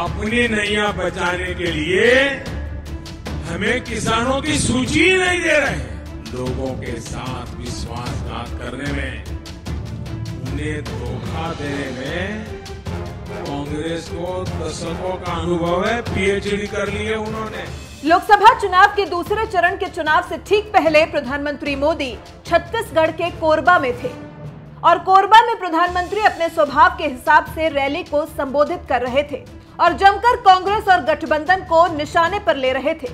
अपनी नैया बचाने के लिए हमें किसानों की सूची ही नहीं दे रहे हैं। लोगों के साथ विश्वासघात करने में, उन्हें धोखा देने में कांग्रेस को दशकों का अनुभव है। पीएचडी कर ली है उन्होंने। लोकसभा चुनाव के दूसरे चरण के चुनाव से ठीक पहले प्रधानमंत्री मोदी छत्तीसगढ़ के कोरबा में थे और कोरबा में प्रधानमंत्री अपने स्वभाव के हिसाब से रैली को संबोधित कर रहे थे और जमकर कांग्रेस और गठबंधन को निशाने पर ले रहे थे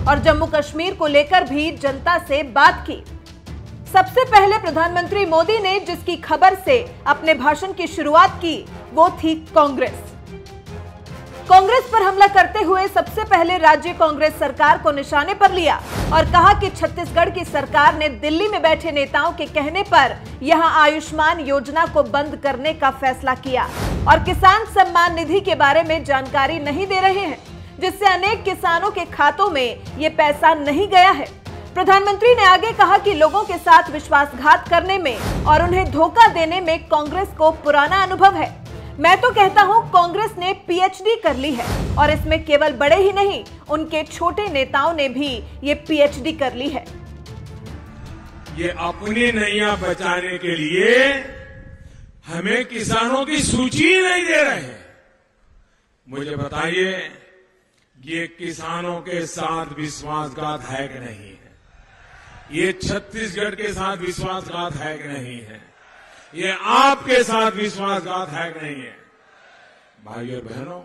और जम्मू कश्मीर को लेकर भी जनता से बात की। सबसे पहले प्रधानमंत्री मोदी ने जिसकी खबर से अपने भाषण की शुरुआत की वो थी कांग्रेस। कांग्रेस पर हमला करते हुए सबसे पहले राज्य कांग्रेस सरकार को निशाने पर लिया और कहा कि छत्तीसगढ़ की सरकार ने दिल्ली में बैठे नेताओं के कहने पर यहां आयुष्मान योजना को बंद करने का फैसला किया और किसान सम्मान निधि के बारे में जानकारी नहीं दे रहे हैं, जिससे अनेक किसानों के खातों में ये पैसा नहीं गया है। प्रधानमंत्री ने आगे कहा कि लोगों के साथ विश्वासघात करने में और उन्हें धोखा देने में कांग्रेस को पुराना अनुभव है। मैं तो कहता हूं कांग्रेस ने पीएचडी कर ली है और इसमें केवल बड़े ही नहीं, उनके छोटे नेताओं ने भी ये पीएचडी कर ली है। ये अपनी नैया बचाने के लिए हमें किसानों की सूची ही नहीं दे रहे हैं। मुझे बताइए, ये किसानों के साथ विश्वासघात है कि नहीं है? ये छत्तीसगढ़ के साथ विश्वासघात है कि नहीं है? ये आपके साथ विश्वासघात है कि नहीं है? भाइयों बहनों,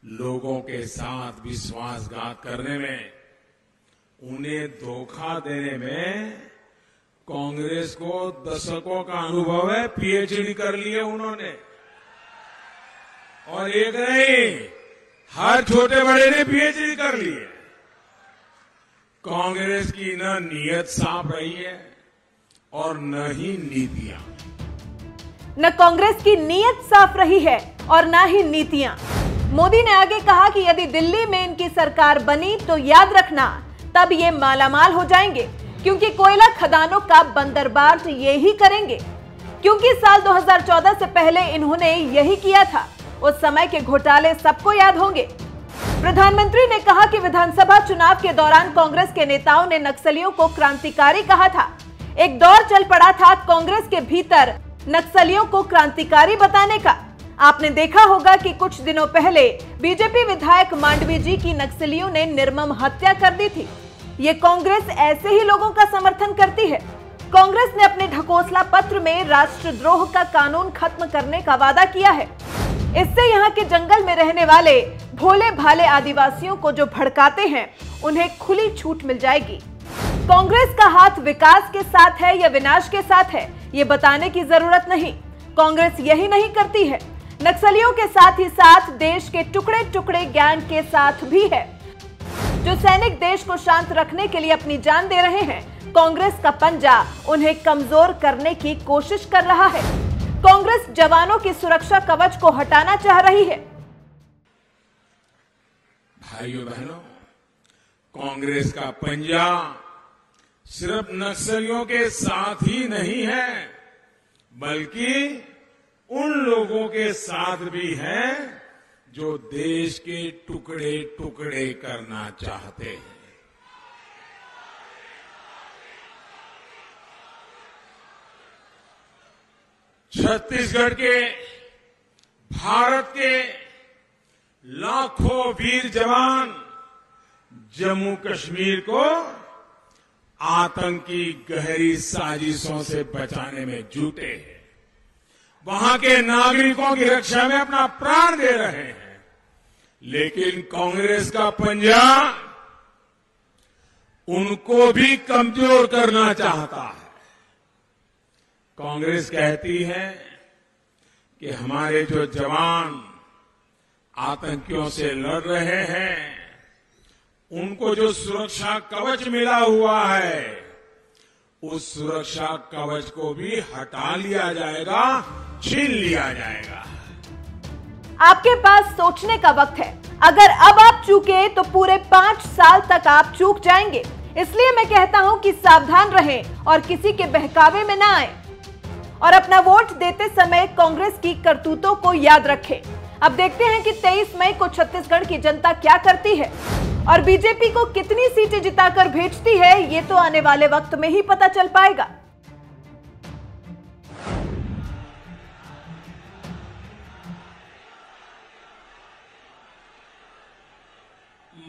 लोगों के साथ विश्वासघात करने में, उन्हें धोखा देने में कांग्रेस को दशकों का अनुभव है। पीएचडी कर ली है उन्होंने। और एक नहीं, हर छोटे बड़े ने पीएचडी कर ली है। कांग्रेस की न नीयत साफ रही है और न ही नीतियां। न कांग्रेस की नीयत साफ रही है और न ही नीतियां। मोदी ने आगे कहा कि यदि दिल्ली में इनकी सरकार बनी तो याद रखना, तब ये मालामाल हो जाएंगे, क्योंकि कोयला खदानों का बंदरबाट ये ही करेंगे, क्योंकि साल 2014 से पहले इन्होंने यही किया था। उस समय के घोटाले सबको याद होंगे। प्रधानमंत्री ने कहा कि विधानसभा चुनाव के दौरान कांग्रेस के नेताओं ने नक्सलियों को क्रांतिकारी कहा था। एक दौर चल पड़ा था कांग्रेस के भीतर नक्सलियों को क्रांतिकारी बताने का। आपने देखा होगा कि कुछ दिनों पहले बीजेपी विधायक मांडवी जी की नक्सलियों ने निर्मम हत्या कर दी थी। ये कांग्रेस ऐसे ही लोगों का समर्थन करती है। कांग्रेस ने अपने ढकोसला पत्र में राष्ट्रद्रोह का कानून खत्म करने का वादा किया है। इससे यहाँ के जंगल में रहने वाले भोले भाले आदिवासियों को जो भड़काते हैं, उन्हें खुली छूट मिल जाएगी। कांग्रेस का हाथ विकास के साथ है या विनाश के साथ है, ये बताने की जरूरत नहीं। कांग्रेस यही नहीं करती है, नक्सलियों के साथ ही साथ देश के टुकड़े टुकड़े गैंग के साथ भी है, जो सैनिक देश को शांत रखने के लिए अपनी जान दे रहे हैं। कांग्रेस का पंजा उन्हें कमजोर करने की कोशिश कर रहा है। कांग्रेस जवानों की सुरक्षा कवच को हटाना चाह रही है। भाइयों बहनों, कांग्रेस का पंजा सिर्फ नक्सलियों के साथ ही नहीं है, बल्कि उन लोगों के साथ भी है जो देश के टुकड़े टुकड़े करना चाहते हैं। छत्तीसगढ़ के, भारत के लाखों वीर जवान जम्मू कश्मीर को आतंकी गहरी साजिशों से बचाने में जुटे हैं। वहां के नागरिकों की रक्षा में अपना प्राण दे रहे हैं। लेकिन कांग्रेस का पंजा उनको भी कमजोर करना चाहता है। कांग्रेस कहती है कि हमारे जो जवान आतंकियों से लड़ रहे हैं, उनको जो सुरक्षा कवच मिला हुआ है, उस सुरक्षा कवच को भी हटा लिया जाएगा, छीन लिया जाएगा। आपके पास सोचने का वक्त है। अगर अब आप चूके तो पूरे 5 साल तक आप चूक जाएंगे। इसलिए मैं कहता हूं कि सावधान रहें और किसी के बहकावे में ना आए और अपना वोट देते समय कांग्रेस की करतूतों को याद रखें। अब देखते हैं कि 23 मई को छत्तीसगढ़ की जनता क्या करती है और बीजेपी को कितनी सीटें जिताकर भेजती है, ये तो आने वाले वक्त में ही पता चल पाएगा।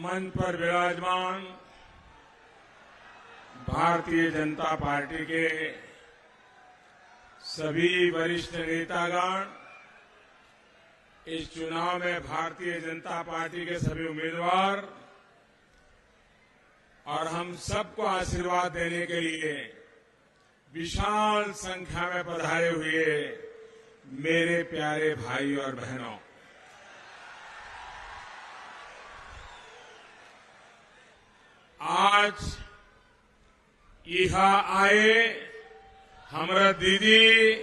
मंच पर विराजमान भारतीय जनता पार्टी के सभी वरिष्ठ नेतागण, इस चुनाव में भारतीय जनता पार्टी के सभी उम्मीदवार और हम सबको आशीर्वाद देने के लिए विशाल संख्या में पधारे हुए मेरे प्यारे भाई और बहनों, आज यहाँ आए हमारा दीदी,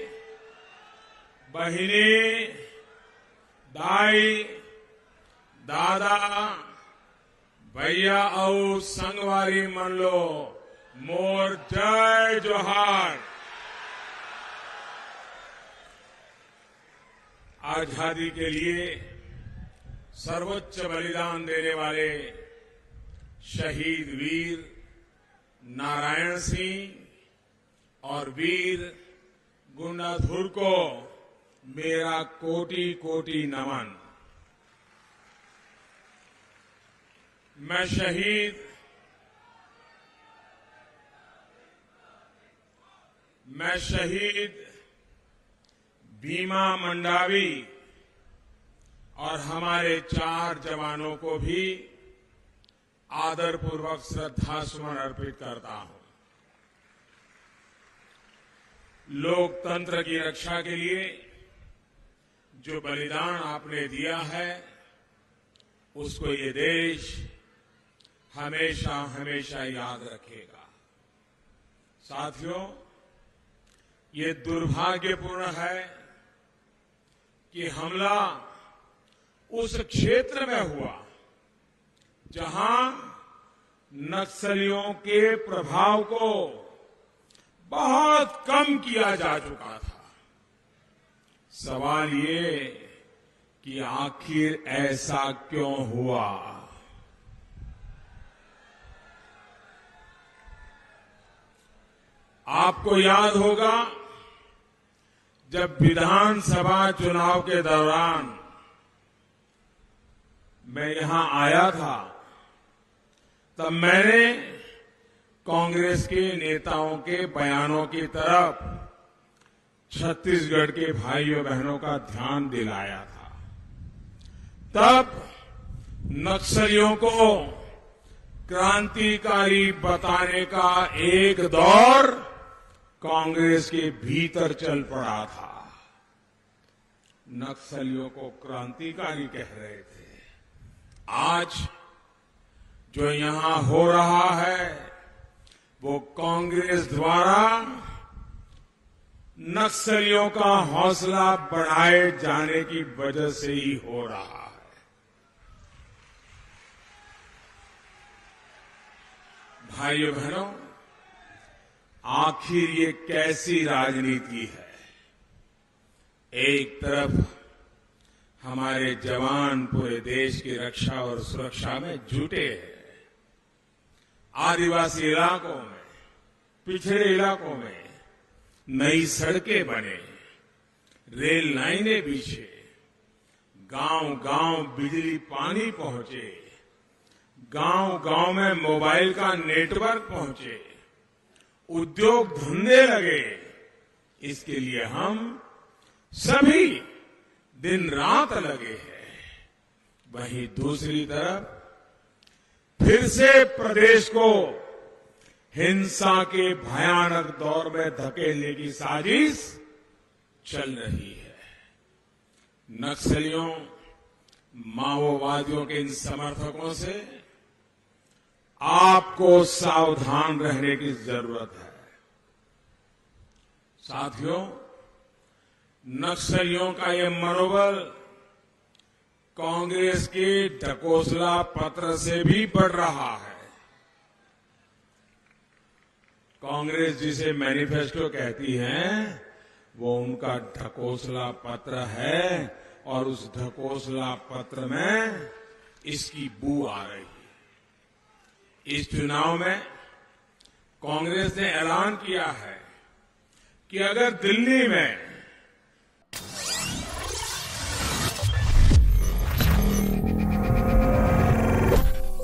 बहिनी, दाई, दादा, भैया और संगवारी मन लो मोर जय जोहार। आजादी के लिए सर्वोच्च बलिदान देने वाले शहीद वीर नारायण सिंह और वीर गुंडाधुर को मेरा कोटि कोटि नमन। मैं शहीद भीमा मंडावी और हमारे 4 जवानों को भी आदरपूर्वक श्रद्धा सुमन अर्पित करता हूं। लोकतंत्र की रक्षा के लिए जो बलिदान आपने दिया है, उसको ये देश हमेशा हमेशा याद रखेगा। साथियों, ये दुर्भाग्यपूर्ण है कि हमला उस क्षेत्र में हुआ जहां नक्सलियों के प्रभाव को बहुत कम किया जा चुका था। सवाल ये कि आखिर ऐसा क्यों हुआ? आपको याद होगा, जब विधानसभा चुनाव के दौरान मैं यहां आया था, तब मैंने कांग्रेस के नेताओं के बयानों की तरफ छत्तीसगढ़ के भाइयों बहनों का ध्यान दिलाया था। तब नक्सलियों को क्रांतिकारी बताने का एक दौर कांग्रेस के भीतर चल पड़ा था। नक्सलियों को क्रांतिकारी कह रहे थे। आज जो यहां हो रहा है, वो कांग्रेस द्वारा नक्सलियों का हौसला बढ़ाए जाने की वजह से ही हो रहा है। भाइयों बहनों, आखिर ये कैसी राजनीति है? एक तरफ हमारे जवान पूरे देश की रक्षा और सुरक्षा में जुटे हैं। आदिवासी इलाकों में, पिछड़े इलाकों में नई सड़कें बने, रेल लाइनें बिछे, गांव-गांव बिजली पानी पहुंचे, गांव-गांव में मोबाइल का नेटवर्क पहुंचे, उद्योग धंधे लगे। इसके लिए हम सभी दिन रात लगे हैं। वहीं दूसरी तरफ फिर से प्रदेश को हिंसा के भयानक दौर में धकेलने की साजिश चल रही है। नक्सलियों, माओवादियों के इन समर्थकों से आपको सावधान रहने की जरूरत है। साथियों, नक्सलियों का ये मनोबल कांग्रेस के ढकोसला पत्र से भी बढ़ रहा है। कांग्रेस जिसे मैनिफेस्टो कहती है, वो उनका ढकोसला पत्र है और उस ढकोसला पत्र में इसकी बू आ रही है। इस चुनाव में कांग्रेस ने ऐलान किया है कि अगर दिल्ली में